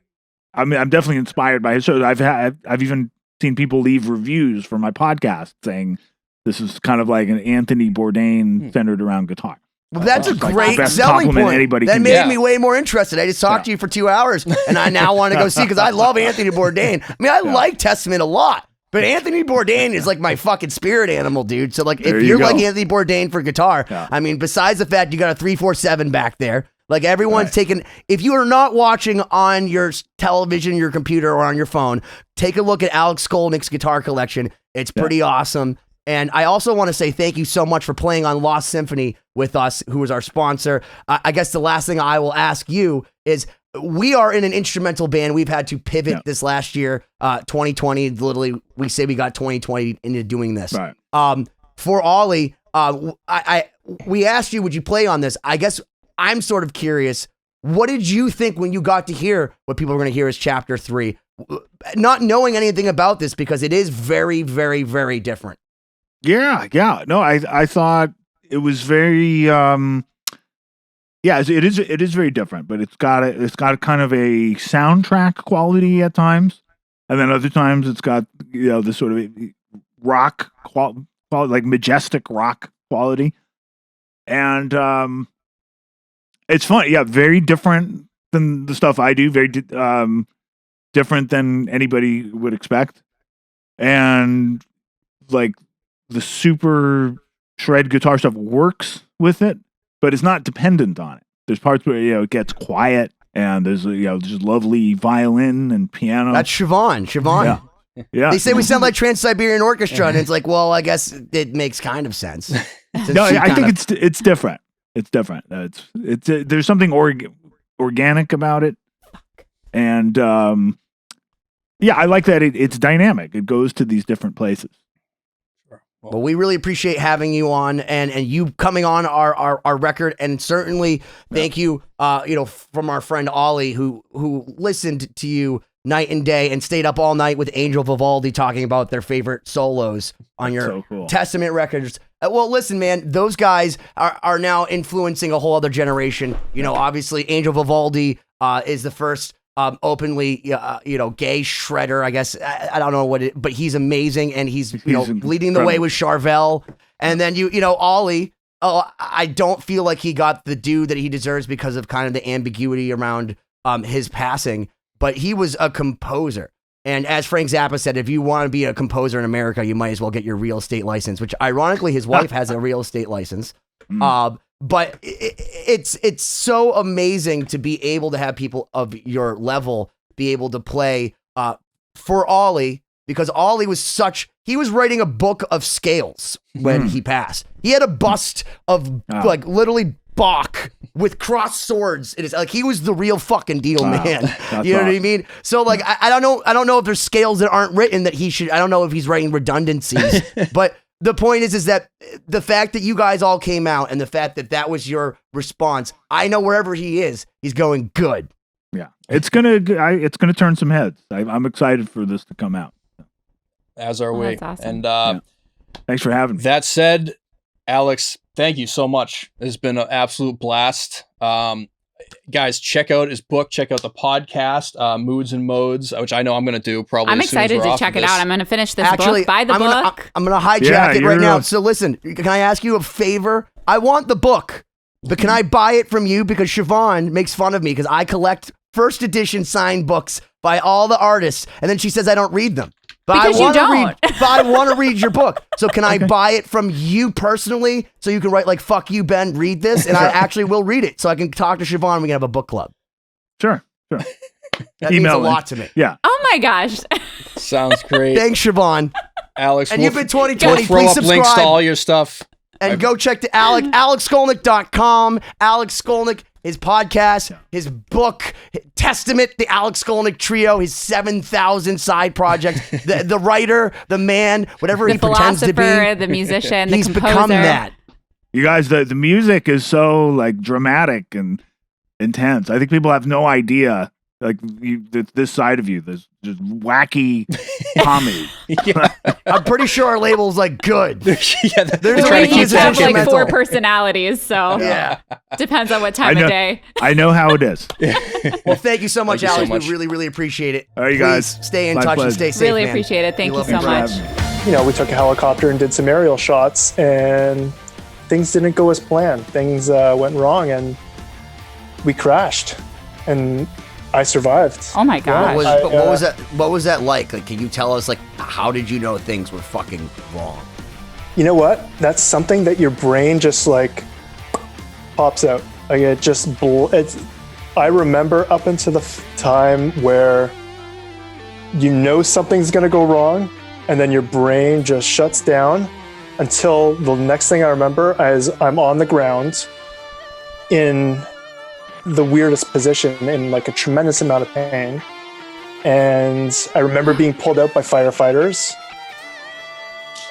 I'm definitely inspired by his shows. I've even seen people leave reviews for my podcast saying this is kind of like an Anthony Bourdain centered around guitar. Well, that's a Like the great best selling compliment point. anybody That can made get. me way more interested. I just talked to you for 2 hours, and I now want to go see because I love Anthony Bourdain. I mean, I like Testament a lot, but Anthony Bourdain is like my fucking spirit animal, dude. So like, There if you you're go. like Anthony Bourdain for guitar, I mean, besides the fact you got a 347 back there, like everyone's taking. If you are not watching on your television, your computer, or on your phone, take a look at Alex Skolnick's guitar collection. It's pretty awesome. And I also want to say thank you so much for playing on Lost Symphony with us, who is our sponsor. I guess the last thing I will ask you is, we are in an instrumental band. We've had to pivot this last year, 2020. Literally, we say we got 2020 into doing this. Right. For Ollie, we asked you, would you play on this? I guess I'm sort of curious. What did you think when you got to hear what people are going to hear as Chapter 3? Not knowing anything about this, because it is very, very, very different. Yeah. No, I thought it was very. It is very different, but it's got a kind of a soundtrack quality at times, and then other times it's got this sort of rock quality, like majestic rock quality, and it's fun. Yeah, very different than the stuff I do. Very different than anybody would expect, and like the super shred guitar stuff works with it, but it's not dependent on it. There's parts where it gets quiet, and there's just lovely violin and piano. That's Siobhán. Yeah. They say we sound like Trans-Siberian Orchestra, and it's like, well, I guess it makes kind of sense. No, I think it's different. It's different. It's there's something organic about it, and I like that it's dynamic. It goes to these different places. Well, we really appreciate having you on and you coming on our record, and certainly thank you, from our friend Ollie who listened to you night and day and stayed up all night with Angel Vivaldi talking about their favorite solos on your Testament records. Well, listen, man, those guys are now influencing a whole other generation. Obviously, Angel Vivaldi is the first openly, gay shredder, I guess. I don't know but he's amazing, and he's leading the way with Charvel. And then Ollie. I don't feel like he got the due that he deserves because of kind of the ambiguity around his passing. But he was a composer, and as Frank Zappa said, if you want to be a composer in America, you might as well get your real estate license. Which, ironically, his wife has a real estate license. But it's so amazing to be able to have people of your level be able to play for Ollie, because Ollie he was writing a book of scales when he passed. He had a bust of like literally Bach with crossed swords. It is like he was the real fucking deal, man. You know what I mean? So like I don't know if there's scales that aren't written that he should. I don't know if he's writing redundancies, but. The point is that the fact that you guys all came out and the fact that was your response, I know wherever he is, he's going good. Yeah, it's gonna turn some heads. I'm excited for this to come out. As are we. That's awesome. And thanks for having me. That said, Alex, thank you so much. It's been an absolute blast. Guys, check out his book. Check out the podcast, Moods and Modes, which I know I'm going to do probably. I'm as soon as excited we're to off check of it this. out. I'm going to finish this book. Buy the book. I'm going to hijack it right now. So listen, can I ask you a favor? I want the book, but can I buy it from you? Because Siobhán makes fun of me because I collect first edition signed books by all the artists, and then she says I don't read them. But because you don't. But I want to read your book. So can I buy it from you personally so you can write like, fuck you, Ben, read this? And I actually will read it so I can talk to Siobhán and we can have a book club. Sure. That means a lot to me. Yeah. Oh my gosh. Sounds great. Thanks, Siobhán. Alex, and you've been 2020. We'll throw Please up subscribe. links to all your stuff. And go check to AlexSkolnick.com. Alex Skolnick, his podcast, his book, Testament, the Alex Skolnick Trio, his 7,000 side projects, the writer, the man, whatever he pretends to be. The musician, the He's composer. become that. You guys, the music is so like dramatic and intense. I think people have no idea. Like this side of you, there's just wacky comedy. I'm pretty sure our label's like good. There's we each have like 4 personalities, so depends on what time of day. I know how it is. Well, thank you so much, Alex. We really, really appreciate it. All right, you guys. Stay in touch and stay safe. Really appreciate it. Thank you so much. We took a helicopter and did some aerial shots, and things didn't go as planned. Things went wrong, and we crashed. And I survived. Oh my gosh. What was that like? Like, can you tell us, like, how did you know things were fucking wrong? You know what? That's something that your brain just like pops out. Like it just I remember up until the time where something's gonna go wrong, and then your brain just shuts down until the next thing I remember is I'm on the ground in the weirdest position in like a tremendous amount of pain. And I remember being pulled out by firefighters.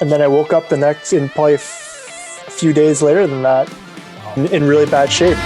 And then I woke up the next, in probably a few days later than that, in really bad shape.